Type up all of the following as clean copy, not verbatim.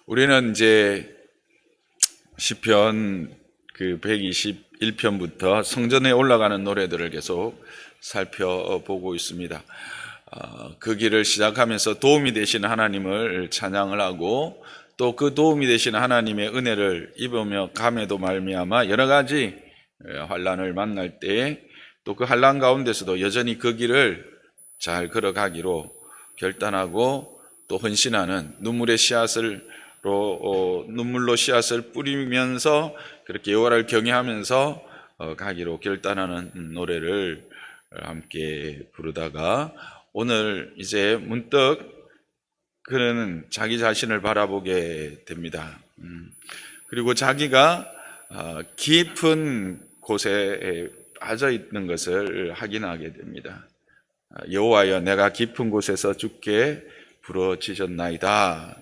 우리는 이제 시편 그 121편부터 성전에 올라가는 노래들을 계속 살펴보고 있습니다. 그 길을 시작하면서 도움이 되시는 하나님을 찬양을 하고 또 그 도움이 되시는 하나님의 은혜를 입으며 감에도 말미암아 여러 가지 환난을 만날 때 또 그 환난 가운데서도 여전히 그 길을 잘 걸어가기로 결단하고 또 헌신하는 눈물로 씨앗을 뿌리면서 그렇게 여호와를 경외하면서 가기로 결단하는 노래를 함께 부르다가 오늘 이제 문득 그는 자기 자신을 바라보게 됩니다. 그리고 자기가 깊은 곳에 빠져 있는 것을 확인하게 됩니다. 여호와여, 내가 깊은 곳에서 주께 부르짖었나이다.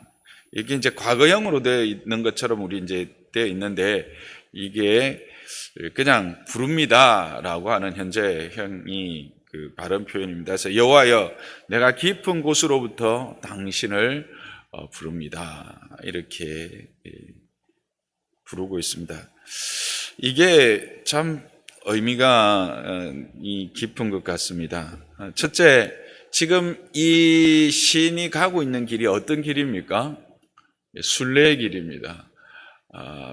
이게 이제 과거형으로 되어 있는 것처럼 우리 이제 되어 있는데 이게 그냥 부릅니다라고 하는 현재형이 그 발음 표현입니다. 그래서 여호와여, 내가 깊은 곳으로부터 당신을 부릅니다. 이렇게 부르고 있습니다. 이게 참 의미가 깊은 것 같습니다. 첫째, 지금 이 시인이 가고 있는 길이 어떤 길입니까? 순례의 길입니다.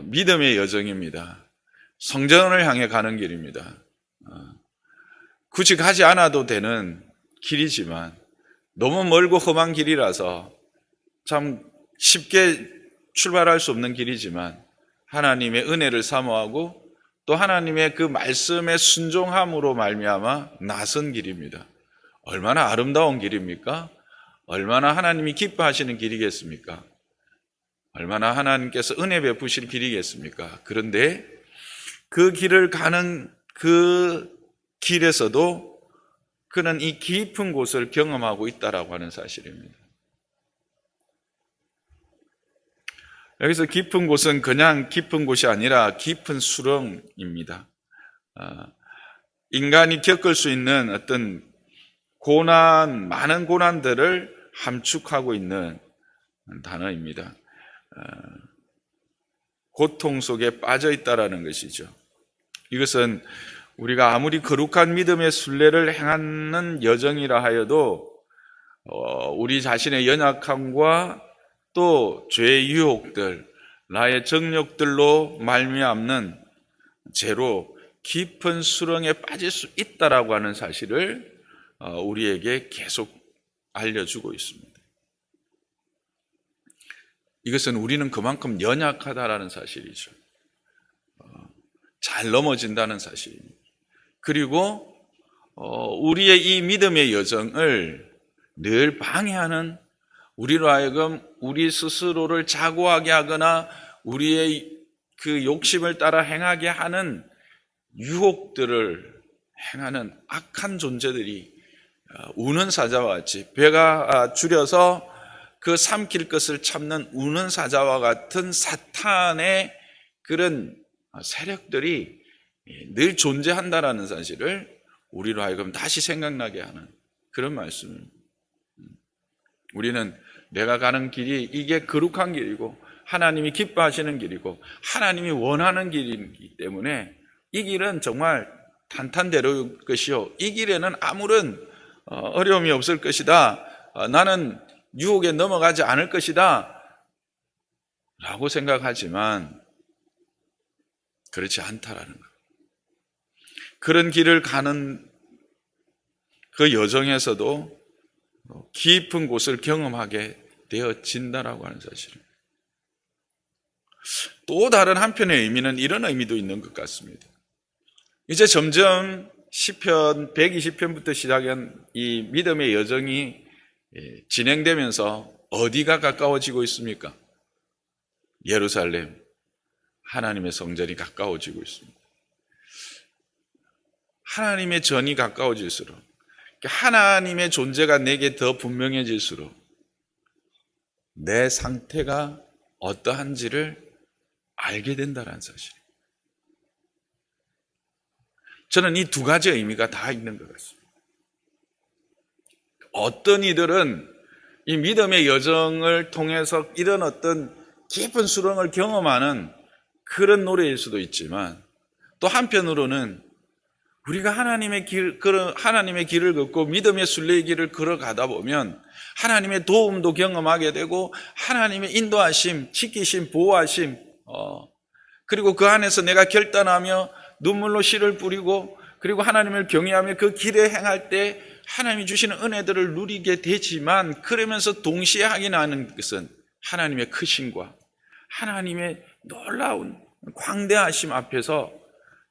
믿음의 여정입니다. 성전을 향해 가는 길입니다. 굳이 가지 않아도 되는 길이지만 너무 멀고 험한 길이라서 참 쉽게 출발할 수 없는 길이지만 하나님의 은혜를 사모하고 또 하나님의 그 말씀에 순종함으로 말미암아 나선 길입니다. 얼마나 아름다운 길입니까? 얼마나 하나님이 기뻐하시는 길이겠습니까? 얼마나 하나님께서 은혜 베푸실 길이겠습니까? 그런데 그 길을 가는 그 길에서도 그는 이 깊은 곳을 경험하고 있다라고 하는 사실입니다. 여기서 깊은 곳은 그냥 깊은 곳이 아니라 깊은 수렁입니다. 인간이 겪을 수 있는 어떤 고난, 많은 고난들을 함축하고 있는 단어입니다. 고통 속에 빠져 있다라는 것이죠. 이것은 우리가 아무리 거룩한 믿음의 순례를 행하는 여정이라 하여도 우리 자신의 연약함과 또 죄의 유혹들, 나의 정욕들로 말미암는 죄로 깊은 수렁에 빠질 수 있다라고 하는 사실을 우리에게 계속 알려주고 있습니다. 이것은 우리는 그만큼 연약하다라는 사실이죠. 잘 넘어진다는 사실입니다. 그리고 우리의 이 믿음의 여정을 늘 방해하는, 우리로 하여금 우리 스스로를 자고하게 하거나 우리의 그 욕심을 따라 행하게 하는 유혹들을 행하는 악한 존재들이 우는 사자와 같이, 배가 줄여서 그 삼킬 것을 참는 우는 사자와 같은 사탄의 그런 세력들이 늘 존재한다라는 사실을 우리로 하여금 다시 생각나게 하는 그런 말씀입니다. 우리는 내가 가는 길이 이게 거룩한 길이고 하나님이 기뻐하시는 길이고 하나님이 원하는 길이기 때문에 이 길은 정말 탄탄대로일 것이요, 이 길에는 아무런 어려움이 없을 것이다, 나는 유혹에 넘어가지 않을 것이다 라고 생각하지만 그렇지 않다라는 것. 그런 길을 가는 그 여정에서도 깊은 곳을 경험하게 되어진다라고 하는 사실입니다. 또 다른 한편의 의미는 이런 의미도 있는 것 같습니다. 이제 점점 시편 120편부터 시작한 이 믿음의 여정이 진행되면서 어디가 가까워지고 있습니까? 예루살렘, 하나님의 성전이 가까워지고 있습니다. 하나님의 전이 가까워질수록, 하나님의 존재가 내게 더 분명해질수록 내 상태가 어떠한지를 알게 된다는 사실. 저는 이 두 가지 의미가 다 있는 것 같습니다. 어떤 이들은 이 믿음의 여정을 통해서 이런 어떤 깊은 수렁을 경험하는 그런 노래일 수도 있지만, 또 한편으로는 우리가 하나님의 길을 걷고 믿음의 순례의 길을 걸어가다 보면 하나님의 도움도 경험하게 되고 하나님의 인도하심, 지키심, 보호하심, 그리고 그 안에서 내가 결단하며 눈물로 씨를 뿌리고 그리고 하나님을 경외하며 그 길에 행할 때 하나님이 주시는 은혜들을 누리게 되지만, 그러면서 동시에 확인하는 것은 하나님의 크심과 하나님의 놀라운 광대하심 앞에서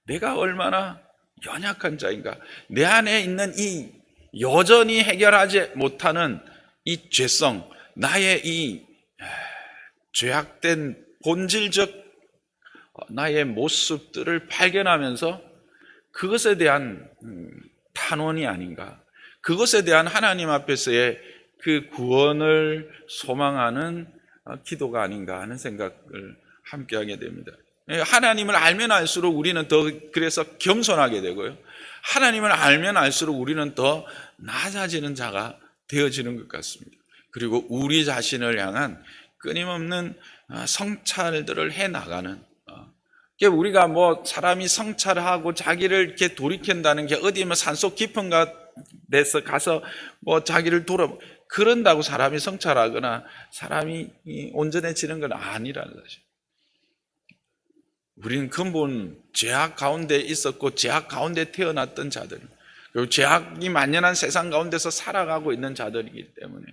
내가 얼마나 연약한 자인가, 내 안에 있는 이 여전히 해결하지 못하는 이 죄성, 나의 이 죄악된 본질적 나의 모습들을 발견하면서 그것에 대한 탄원이 아닌가, 그것에 대한 하나님 앞에서의 그 구원을 소망하는 기도가 아닌가 하는 생각을 함께하게 됩니다. 하나님을 알면 알수록 우리는 더 그래서 겸손하게 되고요, 하나님을 알면 알수록 우리는 더 낮아지는 자가 되어지는 것 같습니다. 그리고 우리 자신을 향한 끊임없는 성찰들을 해나가는, 우리가 뭐 사람이 성찰하고 자기를 이렇게 돌이킨다는 게 어디 뭐 산속 깊은 데서 가서 뭐 자기를 그런다고 사람이 성찰하거나 사람이 온전해지는 건 아니라는 사실. 우리는 근본 죄악 가운데 있었고 죄악 가운데 태어났던 자들, 그리고 죄악이 만연한 세상 가운데서 살아가고 있는 자들이기 때문에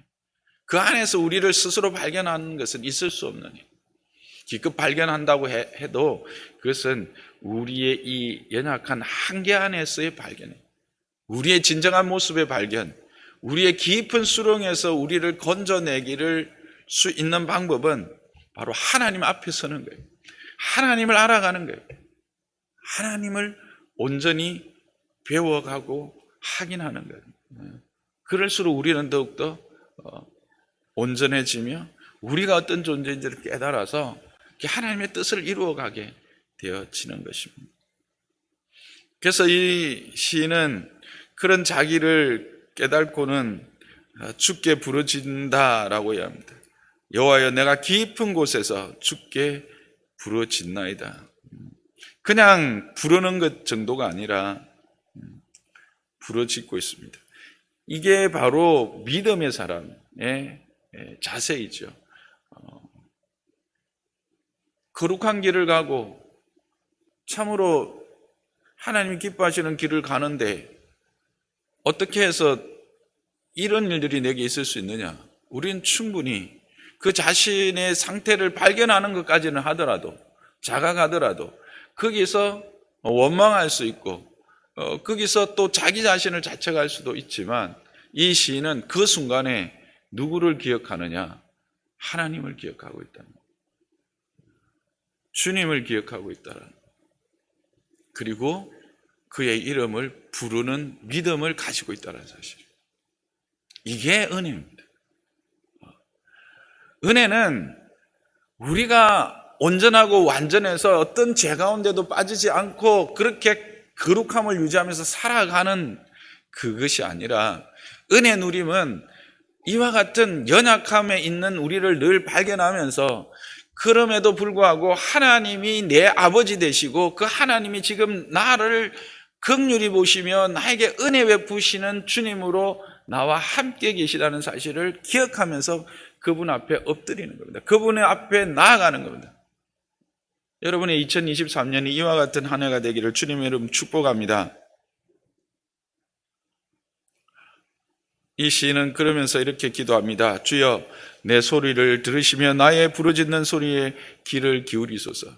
그 안에서 우리를 스스로 발견하는 것은 있을 수 없는 일. 기껏 발견한다고 해도 그것은 우리의 이 연약한 한계 안에서의 발견이에요. 우리의 진정한 모습의 발견, 우리의 깊은 수렁에서 우리를 건져내기를 수 있는 방법은 바로 하나님 앞에 서는 거예요. 하나님을 알아가는 거예요. 하나님을 온전히 배워가고 확인하는 거예요. 그럴수록 우리는 더욱더 온전해지며 우리가 어떤 존재인지를 깨달아서 하나님의 뜻을 이루어가게 되어지는 것입니다. 그래서 이 시인은 그런 자기를 깨닫고는 주께 부르짖는다라고 해야 합니다. 여호와여, 내가 깊은 곳에서 주께 부르짖나이다. 그냥 부르는 것 정도가 아니라 부르짖고 있습니다. 이게 바로 믿음의 사람의 자세이죠. 거룩한 길을 가고 참으로 하나님이 기뻐하시는 길을 가는데 어떻게 해서 이런 일들이 내게 있을 수 있느냐? 우리는 충분히 그 자신의 상태를 발견하는 것까지는 하더라도, 자각하더라도 거기서 원망할 수 있고 거기서 또 자기 자신을 자책할 수도 있지만, 이 시인은 그 순간에 누구를 기억하느냐? 하나님을 기억하고 있다는 거예요. 주님을 기억하고 있다는 거예요. 그리고 그의 이름을 부르는 믿음을 가지고 있다는 사실. 이게 은혜입니다. 은혜는 우리가 온전하고 완전해서 어떤 죄 가운데도 빠지지 않고 그렇게 거룩함을 유지하면서 살아가는 그것이 아니라, 은혜 누림은 이와 같은 연약함에 있는 우리를 늘 발견하면서 그럼에도 불구하고 하나님이 내 아버지 되시고 그 하나님이 지금 나를 긍휼히 보시며 나에게 은혜 베푸시는 주님으로 나와 함께 계시다는 사실을 기억하면서 그분 앞에 엎드리는 겁니다. 그분의 앞에 나아가는 겁니다. 여러분의 2023년이 이와 같은 한 해가 되기를 주님의 이름 축복합니다. 이 시인은 그러면서 이렇게 기도합니다. 주여, 내 소리를 들으시며 나의 부르짖는 소리에 귀를 기울이소서.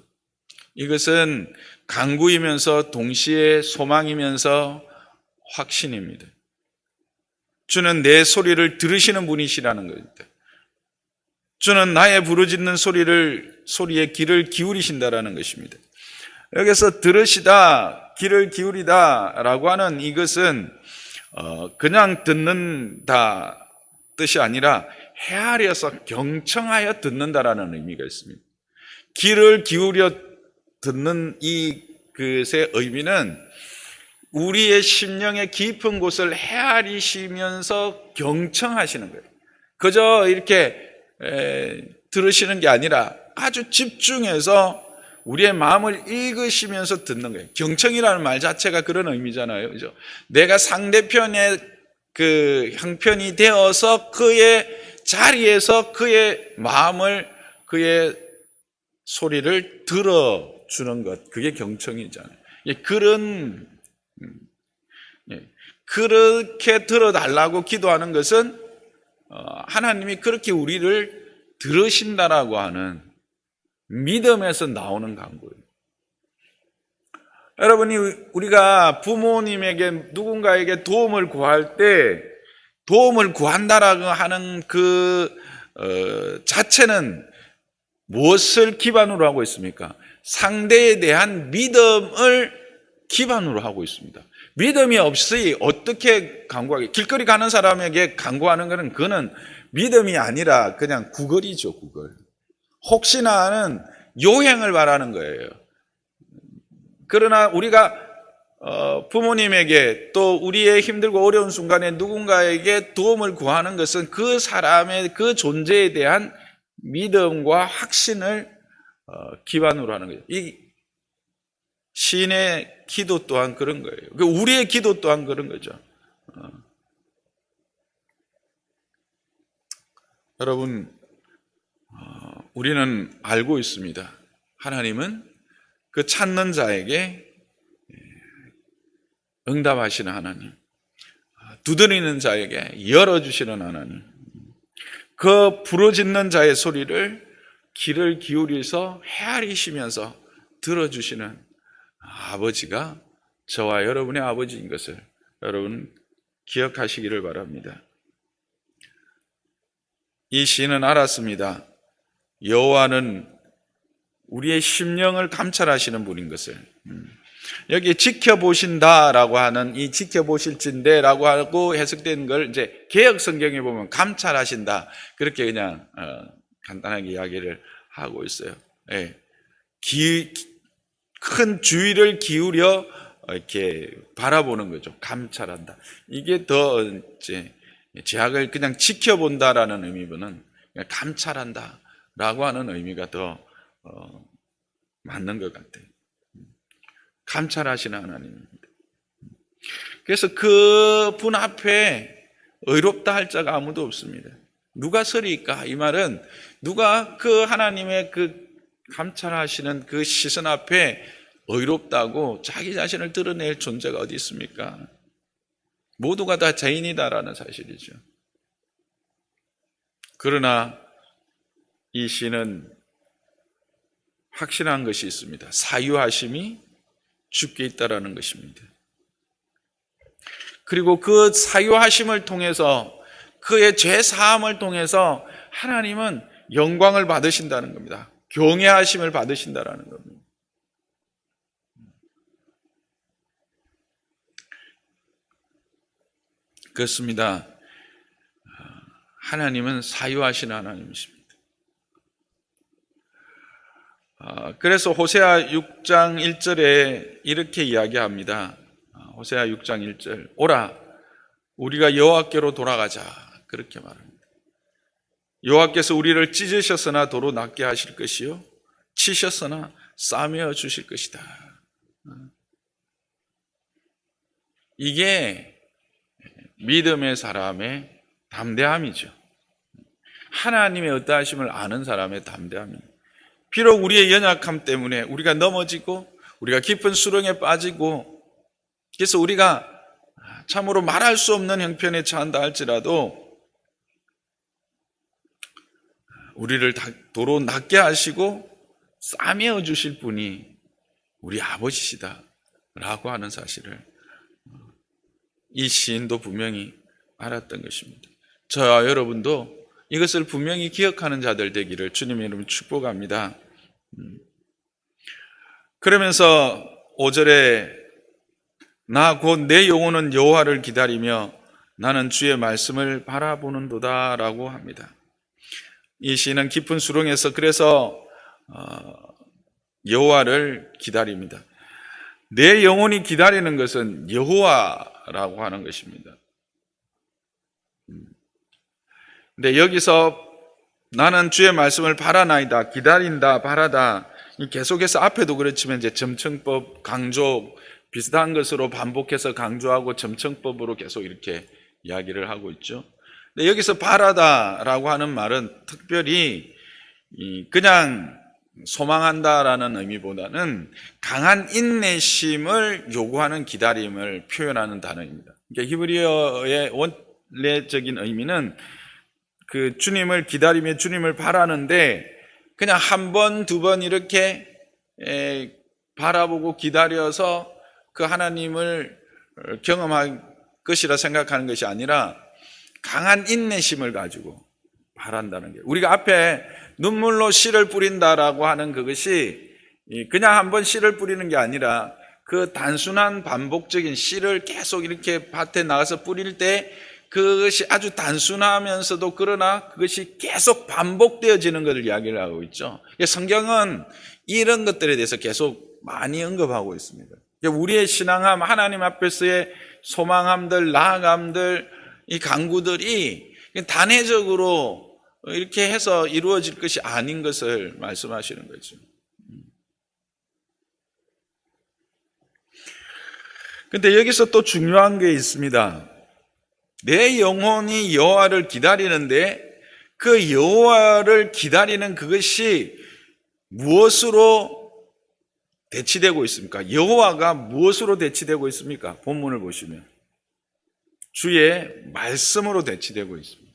이것은 간구이면서 동시에 소망이면서 확신입니다. 주는 내 소리를 들으시는 분이시라는 겁니다. 주는 나의 부르짖는 소리에 귀를 기울이신다라는 것입니다. 여기서 들으시다, 귀를 기울이다라고 하는 이것은 그냥 듣는다 뜻이 아니라 헤아려서 경청하여 듣는다라는 의미가 있습니다. 귀를 기울여 듣는 이 것의 의미는 우리의 심령의 깊은 곳을 헤아리시면서 경청하시는 거예요. 그저 이렇게 들으시는 게 아니라 아주 집중해서 우리의 마음을 읽으시면서 듣는 거예요. 경청이라는 말 자체가 그런 의미잖아요. 그죠? 내가 상대편의 그 형편이 되어서 그의 자리에서 그의 마음을, 그의 소리를 들어주는 것. 그게 경청이잖아요. 그렇게 들어달라고 기도하는 것은 하나님이 그렇게 우리를 들으신다라고 하는 믿음에서 나오는 간구예요. 여러분이 우리가 부모님에게 누군가에게 도움을 구할 때 도움을 구한다라고 하는 그 자체는 무엇을 기반으로 하고 있습니까? 상대에 대한 믿음을 기반으로 하고 있습니다. 믿음이 없이 어떻게 간구하게? 길거리 가는 사람에게 간구하는 것은 그는 믿음이 아니라 그냥 구걸이죠, 구걸. 혹시나 하는 요행을 바라는 거예요. 그러나 우리가 부모님에게 또 우리의 힘들고 어려운 순간에 누군가에게 도움을 구하는 것은 그 사람의 그 존재에 대한 믿음과 확신을 기반으로 하는 거예요. 이 시인의 기도 또한 그런 거예요. 우리의 기도 또한 그런 거죠. 여러분, 우리는 알고 있습니다. 하나님은 그 찾는 자에게 응답하시는 하나님, 두드리는 자에게 열어주시는 하나님, 그 부르짖는 자의 소리를 귀를 기울여서 헤아리시면서 들어주시는 아버지가 저와 여러분의 아버지인 것을 여러분 기억하시기를 바랍니다. 이 시인은 알았습니다. 여호와는 우리의 심령을 감찰하시는 분인 것을. 여기 지켜보신다라고 하는 이 지켜보실진대라고 하고 해석된 걸 이제 개역 성경에 보면 감찰하신다 그렇게 그냥 간단하게 이야기를 하고 있어요. 예. 큰 주의를 기울여 이렇게 바라보는 거죠. 감찰한다. 이게 더 이제 죄악을 그냥 지켜본다라는 의미보다는 그냥 감찰한다라고 하는 의미가 더 맞는 것 같아요. 감찰하시는 하나님입니다. 그래서 그 분 앞에 의롭다 할 자가 아무도 없습니다. 누가 서리까? 이 말은 누가 그 하나님의 그 감찰하시는 그 시선 앞에 의롭다고 자기 자신을 드러낼 존재가 어디 있습니까? 모두가 다 죄인이다라는 사실이죠. 그러나 이 시는 확신한 것이 있습니다. 사유하심이 주께 있다라는 것입니다. 그리고 그 사유하심을 통해서 그의 죄 사함을 통해서 하나님은 영광을 받으신다는 겁니다. 경외하심을 받으신다라는 겁니다. 그렇습니다. 하나님은 사유하시는 하나님이십니다. 그래서 호세아 6장 1절에 이렇게 이야기합니다. 호세아 6장 1절 오라 우리가 여호와께로 돌아가자 그렇게 말합니다. 여호와께서 우리를 찢으셨으나 도로 낫게 하실 것이요 치셨으나 싸매어 주실 것이다. 이게 믿음의 사람의 담대함이죠. 하나님의 어떠하심을 아는 사람의 담대함입니다. 비록 우리의 연약함 때문에 우리가 넘어지고 우리가 깊은 수렁에 빠지고 그래서 우리가 참으로 말할 수 없는 형편에 처한다 할지라도 우리를 도로 낫게 하시고 싸매어 주실 분이 우리 아버지시다 라고 하는 사실을 이 시인도 분명히 알았던 것입니다. 저와 여러분도 이것을 분명히 기억하는 자들 되기를 주님의 이름으로 축복합니다. 그러면서 5절에 나 곧 내 영혼은 여호와를 기다리며 나는 주의 말씀을 바라보는도다 라고 합니다. 이 시인은 깊은 수렁에서 그래서 여호와를 기다립니다. 내 영혼이 기다리는 것은 여호와라고 하는 것입니다. 근데 여기서 나는 주의 말씀을 바라나이다, 기다린다, 바라다. 계속해서 앞에도 그렇지만 이제 점층법 강조 비슷한 것으로 반복해서 강조하고 점층법으로 계속 이렇게 이야기를 하고 있죠. 근데 여기서 바라다라고 하는 말은 특별히 그냥 소망한다라는 의미보다는 강한 인내심을 요구하는 기다림을 표현하는 단어입니다. 그러니까 히브리어의 원래적인 의미는 그 주님을 기다리며 주님을 바라는데 그냥 한 번, 두 번 이렇게 바라보고 기다려서 그 하나님을 경험할 것이라 생각하는 것이 아니라 강한 인내심을 가지고 바란다는 게, 우리가 앞에 눈물로 씨를 뿌린다라고 하는 그것이 그냥 한 번 씨를 뿌리는 게 아니라 그 단순한 반복적인 씨를 계속 이렇게 밭에 나가서 뿌릴 때 그것이 아주 단순하면서도 그러나 그것이 계속 반복되어지는 것을 이야기를 하고 있죠. 성경은 이런 것들에 대해서 계속 많이 언급하고 있습니다. 우리의 신앙함, 하나님 앞에서의 소망함들, 나아감들, 이 간구들이 단회적으로 이렇게 해서 이루어질 것이 아닌 것을 말씀하시는 거죠. 근데 여기서 또 중요한 게 있습니다. 내 영혼이 여호와를 기다리는데 그 여호와를 기다리는 그것이 무엇으로 대치되고 있습니까? 여호와가 무엇으로 대치되고 있습니까? 본문을 보시면 주의 말씀으로 대치되고 있습니다.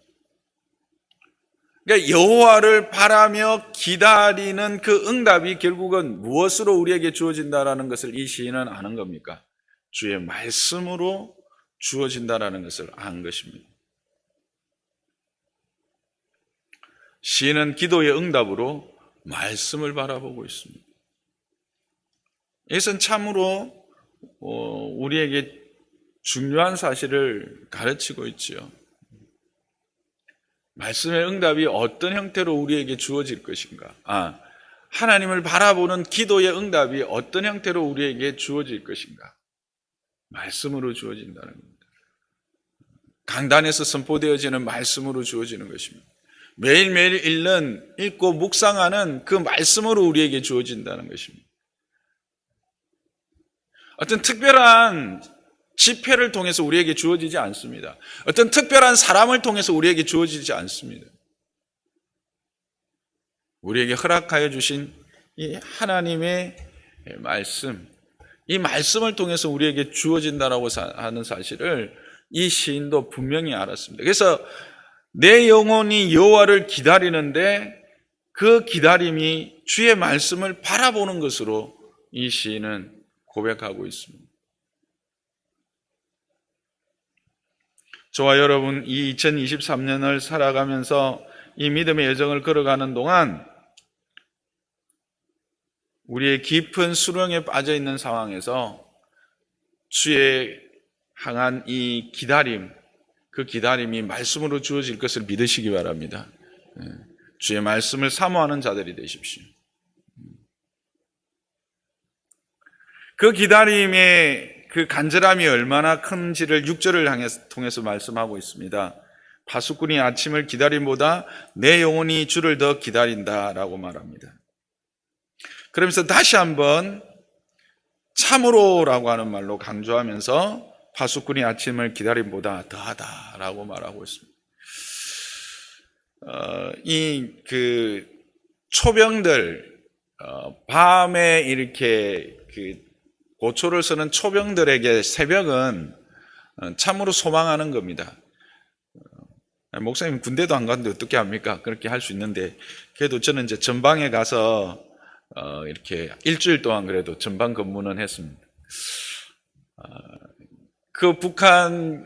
그러니까 여호와를 바라며 기다리는 그 응답이 결국은 무엇으로 우리에게 주어진다라는 것을 이 시인은 아는 겁니까? 주의 말씀으로 주어진다라는 것을 안 것입니다. 시인은 기도의 응답으로 말씀을 바라보고 있습니다. 이것은 참으로 우리에게 중요한 사실을 가르치고 있지요. 말씀의 응답이 어떤 형태로 우리에게 주어질 것인가? 하나님을 바라보는 기도의 응답이 어떤 형태로 우리에게 주어질 것인가? 말씀으로 주어진다는 겁니다. 강단에서 선포되어지는 말씀으로 주어지는 것입니다. 매일매일 읽고 묵상하는 그 말씀으로 우리에게 주어진다는 것입니다. 어떤 특별한 집회를 통해서 우리에게 주어지지 않습니다. 어떤 특별한 사람을 통해서 우리에게 주어지지 않습니다. 우리에게 허락하여 주신 이 하나님의 말씀, 이 말씀을 통해서 우리에게 주어진다라고 하는 사실을 이 시인도 분명히 알았습니다. 그래서 내 영혼이 여호와를 기다리는데 그 기다림이 주의 말씀을 바라보는 것으로 이 시인은 고백하고 있습니다. 저와 여러분, 이 2023년을 살아가면서 이 믿음의 여정을 걸어가는 동안 우리의 깊은 수렁에 빠져 있는 상황에서 주의 향한 이 기다림, 그 기다림이 말씀으로 주어질 것을 믿으시기 바랍니다. 주의 말씀을 사모하는 자들이 되십시오. 그 기다림의 그 간절함이 얼마나 큰지를 6절을 통해서 말씀하고 있습니다. 파수꾼이 아침을 기다림보다 내 영혼이 주를 더 기다린다라고 말합니다. 그러면서 다시 한번 참으로라고 하는 말로 강조하면서 파수꾼이 아침을 기다림보다 더하다라고 말하고 있습니다. 이 초병들, 밤에 이렇게 고초를 쓰는 초병들에게 새벽은 참으로 소망하는 겁니다. 목사님 군대도 안 갔는데 어떻게 합니까? 그렇게 할 수 있는데, 그래도 저는 이제 전방에 가서 이렇게 일주일 동안 그래도 전방 근무는 했습니다. 그 북한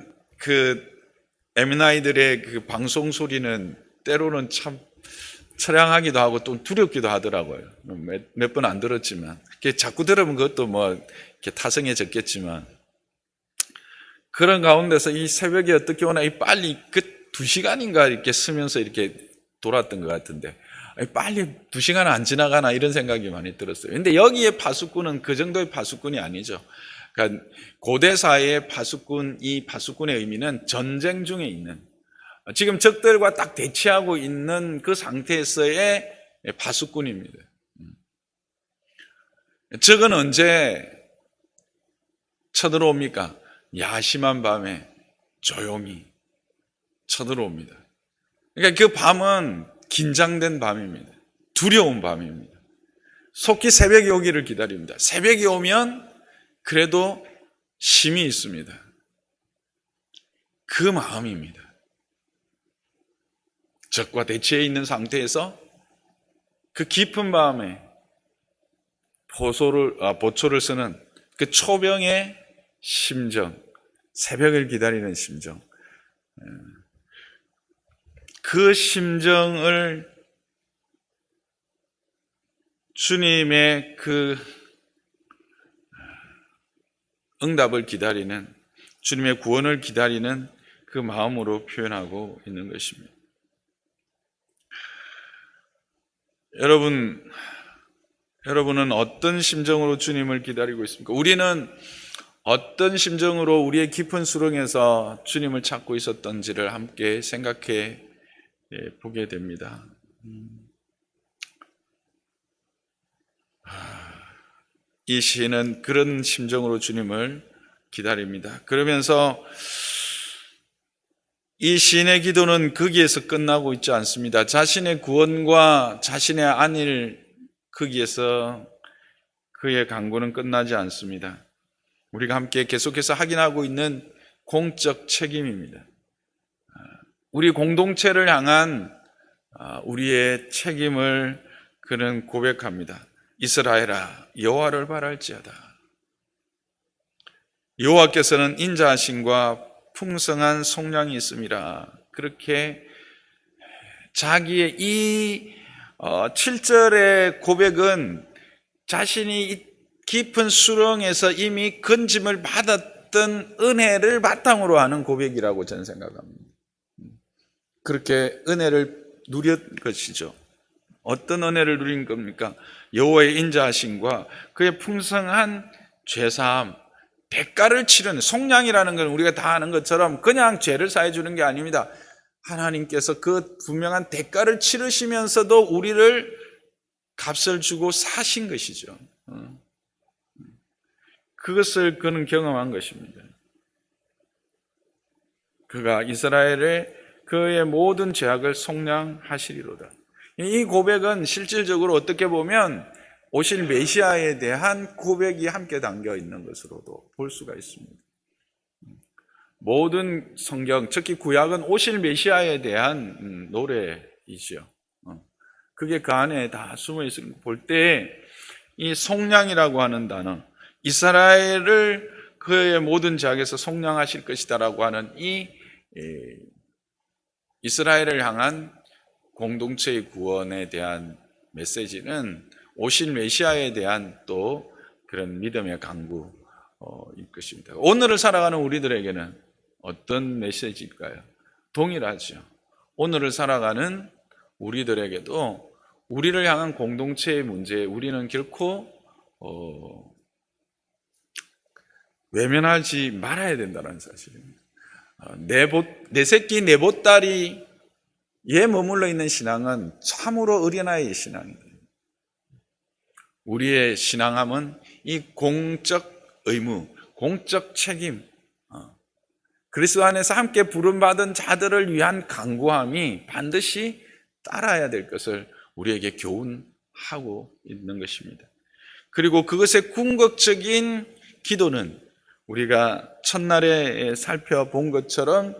M9들의 그 방송 소리는 때로는 참 처량하기도 하고 또 두렵기도 하더라고요. 몇 번 안 들었지만, 자꾸 들으면 그것도 뭐 이렇게 타성해졌겠지만, 그런 가운데서 이 새벽에 어떻게 오나 이 빨리 2시간인가 이렇게 쓰면서 이렇게 돌았던 것 같은데, 빨리 2시간 안 지나가나 이런 생각이 많이 들었어요. 근데 여기에 파수꾼은 그 정도의 파수꾼이 아니죠. 그러니까 고대사의 파수꾼, 이 파수꾼의 의미는 전쟁 중에 있는, 지금 적들과 딱 대치하고 있는 그 상태에서의 파수꾼입니다. 적은 언제 쳐들어옵니까? 야심한 밤에 조용히 쳐들어옵니다. 그러니까 그 밤은 긴장된 밤입니다. 두려운 밤입니다. 속히 새벽이 오기를 기다립니다. 새벽이 오면 그래도 힘이 있습니다. 그 마음입니다. 적과 대치해 있는 상태에서 그 깊은 밤에 보초를 쓰는 그 초병의 심정, 새벽을 기다리는 심정, 그 심정을 주님의 그 응답을 기다리는, 주님의 구원을 기다리는 그 마음으로 표현하고 있는 것입니다. 여러분은 어떤 심정으로 주님을 기다리고 있습니까? 우리는 어떤 심정으로 우리의 깊은 수렁에서 주님을 찾고 있었던지를 함께 생각해 보게 됩니다. 이 시인은 그런 심정으로 주님을 기다립니다. 그러면서 이 시인의 기도는 거기에서 끝나고 있지 않습니다. 자신의 구원과 자신의 안위를 거기에서 그의 간구는 끝나지 않습니다. 우리가 함께 계속해서 확인하고 있는 공적 책임입니다. 우리 공동체를 향한 우리의 책임을 그는 고백합니다. 이스라엘아, 여호와를 바랄지어다. 여호와께서는 인자하심과 풍성한 속량이 있음이라. 그렇게 자기의 이 7절의 고백은 자신이 이 깊은 수렁에서 이미 건짐을 받았던 은혜를 바탕으로 하는 고백이라고 저는 생각합니다. 그렇게 은혜를 누렸 것이죠. 어떤 은혜를 누린 겁니까? 여호와의 인자하심과 그의 풍성한 죄사함, 대가를 치르는, 속량이라는 건 우리가 다 아는 것처럼 그냥 죄를 사해 주는 게 아닙니다. 하나님께서 그 분명한 대가를 치르시면서도 우리를 값을 주고 사신 것이죠. 그것을 그는 경험한 것입니다. 그가 이스라엘의 그의 모든 죄악을 속량하시리로다. 이 고백은 실질적으로 어떻게 보면 오실 메시아에 대한 고백이 함께 담겨 있는 것으로도 볼 수가 있습니다. 모든 성경, 특히 구약은 오실 메시아에 대한 노래이죠. 그게 그 안에 다 숨어 있는 거 볼 때 이 속량이라고 하는 단어, 이스라엘을 그의 모든 죄악에서 속량하실 것이다라고 하는 이 이스라엘을 향한 공동체의 구원에 대한 메시지는 오실 메시아에 대한 또 그런 믿음의 강구일 것입니다. 오늘을 살아가는 우리들에게는 어떤 메시지일까요? 동일하죠. 오늘을 살아가는 우리들에게도 우리를 향한 공동체의 문제에 우리는 결코 외면하지 말아야 된다는 사실입니다. 내 새끼 내 보따리에 머물러 있는 신앙은 참으로 어린아이의 신앙입니다. 우리의 신앙함은 이 공적 의무, 공적 책임, 그리스도 안에서 함께 부름받은 자들을 위한 간구함이 반드시 따라야 될 것을 우리에게 교훈하고 있는 것입니다. 그리고 그것의 궁극적인 기도는 우리가 첫날에 살펴본 것처럼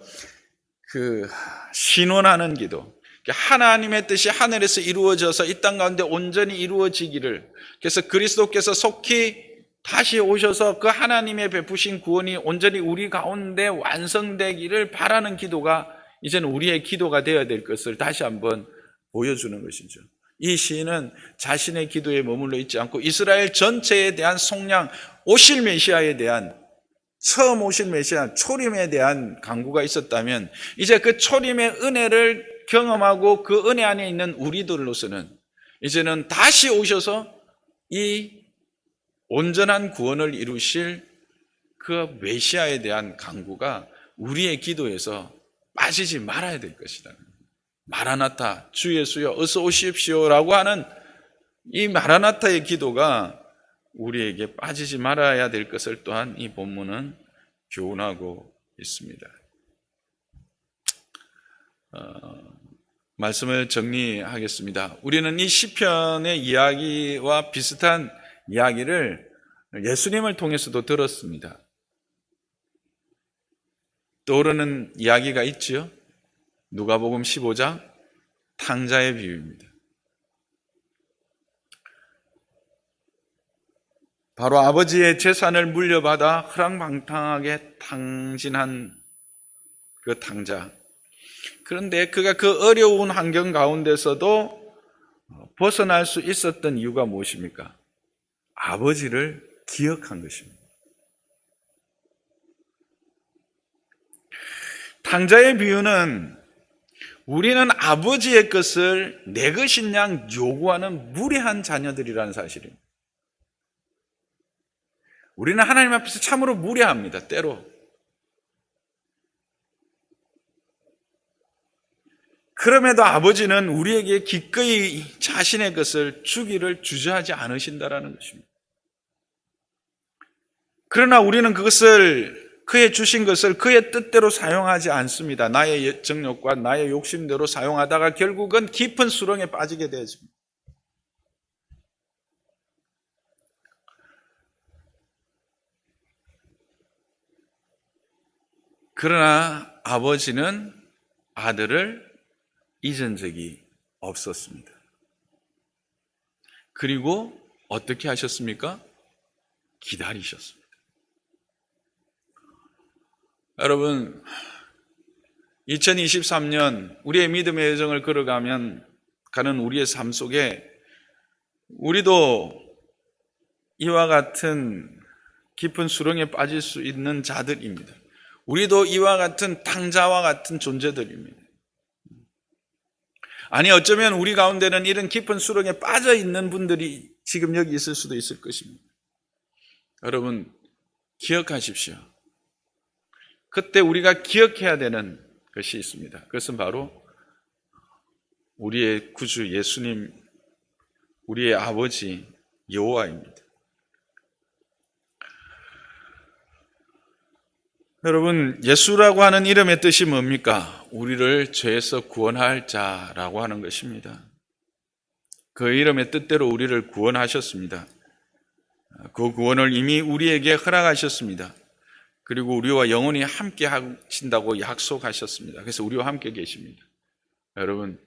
그 신원하는 기도, 하나님의 뜻이 하늘에서 이루어져서 이 땅 가운데 온전히 이루어지기를, 그래서 그리스도께서 속히 다시 오셔서 그 하나님의 베푸신 구원이 온전히 우리 가운데 완성되기를 바라는 기도가 이제는 우리의 기도가 되어야 될 것을 다시 한번 보여주는 것이죠. 이 시인은 자신의 기도에 머물러 있지 않고 이스라엘 전체에 대한 속량, 오실 메시아에 대한, 처음 오실 메시아 초림에 대한 간구가 있었다면 이제 그 초림의 은혜를 경험하고 그 은혜 안에 있는 우리들로서는 이제는 다시 오셔서 이 온전한 구원을 이루실 그 메시아에 대한 간구가 우리의 기도에서 빠지지 말아야 될 것이다. 마라나타, 주 예수여 어서 오십시오라고 하는 이 마라나타의 기도가 우리에게 빠지지 말아야 될 것을 또한 이 본문은 교훈하고 있습니다. 말씀을 정리하겠습니다. 우리는 이 시편의 이야기와 비슷한 이야기를 예수님을 통해서도 들었습니다. 떠오르는 이야기가 있지요. 누가복음 15장 탕자의 비유입니다. 바로 아버지의 재산을 물려받아 허랑방탕하게 탕진한 그 탕자. 그런데 그가 그 어려운 환경 가운데서도 벗어날 수 있었던 이유가 무엇입니까? 아버지를 기억한 것입니다. 탕자의 비유는 우리는 아버지의 것을 내 것인 양 요구하는 무례한 자녀들이라는 사실입니다. 우리는 하나님 앞에서 참으로 무례합니다. 때로. 그럼에도 아버지는 우리에게 기꺼이 자신의 것을 주기를 주저하지 않으신다라는 것입니다. 그러나 우리는 그것을 그의 주신 것을 그의 뜻대로 사용하지 않습니다. 나의 정욕과 나의 욕심대로 사용하다가 결국은 깊은 수렁에 빠지게 되어집니다. 그러나 아버지는 아들을 잊은 적이 없었습니다. 그리고 어떻게 하셨습니까? 기다리셨습니다. 여러분, 2023년 우리의 믿음의 여정을 가는 우리의 삶 속에 우리도 이와 같은 깊은 수렁에 빠질 수 있는 자들입니다. 우리도 이와 같은 탕자와 같은 존재들입니다. 아니, 어쩌면 우리 가운데는 이런 깊은 수렁에 빠져 있는 분들이 지금 여기 있을 수도 있을 것입니다. 여러분, 기억하십시오. 그때 우리가 기억해야 되는 것이 있습니다. 그것은 바로 우리의 구주 예수님, 우리의 아버지 여호와입니다. 여러분, 예수라고 하는 이름의 뜻이 뭡니까? 우리를 죄에서 구원할 자라고 하는 것입니다. 그 이름의 뜻대로 우리를 구원하셨습니다. 그 구원을 이미 우리에게 허락하셨습니다. 그리고 우리와 영원히 함께 하신다고 약속하셨습니다. 그래서 우리와 함께 계십니다. 여러분,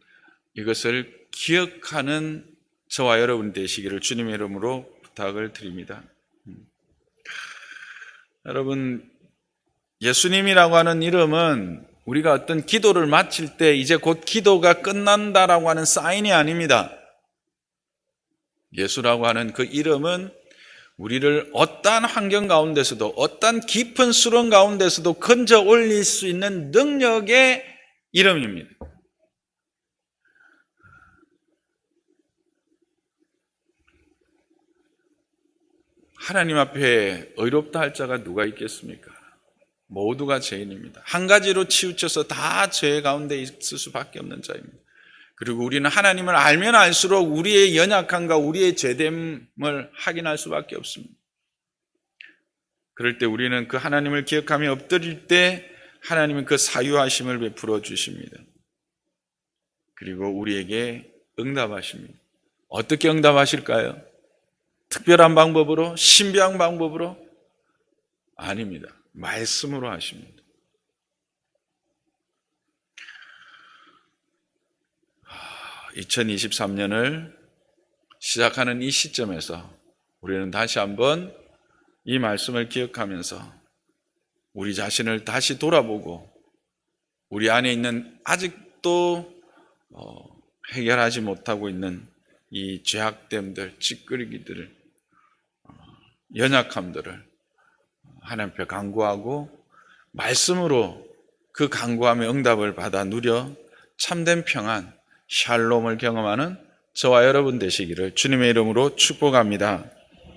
이것을 기억하는 저와 여러분 되시기를 주님의 이름으로 부탁을 드립니다. 여러분, 예수님이라고 하는 이름은 우리가 어떤 기도를 마칠 때 이제 곧 기도가 끝난다라고 하는 사인이 아닙니다. 예수라고 하는 그 이름은 우리를 어떠한 환경 가운데서도 어떠한 깊은 수렁 가운데서도 건져 올릴 수 있는 능력의 이름입니다. 하나님 앞에 의롭다 할 자가 누가 있겠습니까? 모두가 죄인입니다. 한 가지로 치우쳐서 다 죄 가운데 있을 수밖에 없는 자입니다. 그리고 우리는 하나님을 알면 알수록 우리의 연약함과 우리의 죄됨을 확인할 수밖에 없습니다. 그럴 때 우리는 그 하나님을 기억하며 엎드릴 때 하나님은 그 사유하심을 베풀어 주십니다. 그리고 우리에게 응답하십니다. 어떻게 응답하실까요? 특별한 방법으로? 신비한 방법으로? 아닙니다. 말씀으로 하십니다. 2023년을 시작하는 이 시점에서 우리는 다시 한번 이 말씀을 기억하면서 우리 자신을 다시 돌아보고 우리 안에 있는 아직도 해결하지 못하고 있는 이 죄악됨들, 찌끄리기들을, 연약함들을 하나님 앞에 간구하고 말씀으로 그 간구함의 응답을 받아 누려 참된 평안, 샬롬을 경험하는 저와 여러분 되시기를 주님의 이름으로 축복합니다.